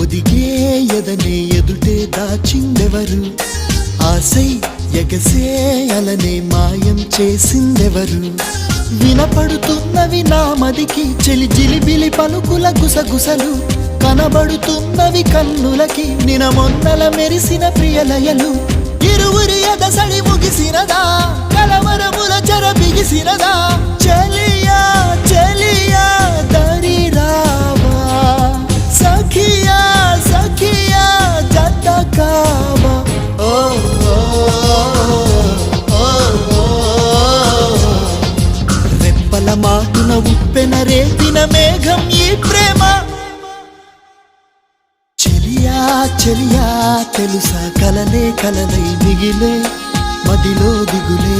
ఒదిగే ఎదనే ఎదుటే దాచిందెవరు ఆసై ఎగసే అలనే మాయం చేసిందెవరు వినపడుతున్నవి నా మదికి చెలి జిలిబిలి పలుకుల గుసగుసలు కనబడుతున్నవి కన్నులకి నినమొన్నల మెరిసిన ప్రియలయలు ఇరువురి ఎదసడి ముగిసినదా కలవరముల చెర బిగిసినదా చెలియా చెలియా దరి రావా సఖియా సఖియా జత కావా ఓ రెప్పల మాటున ఉప్పెన రేపిన మేఘం ఈ ప్రేమ చెలియా చెలియా తెలుసా కలలే కలలై మిగిలే మదిలో దిగులే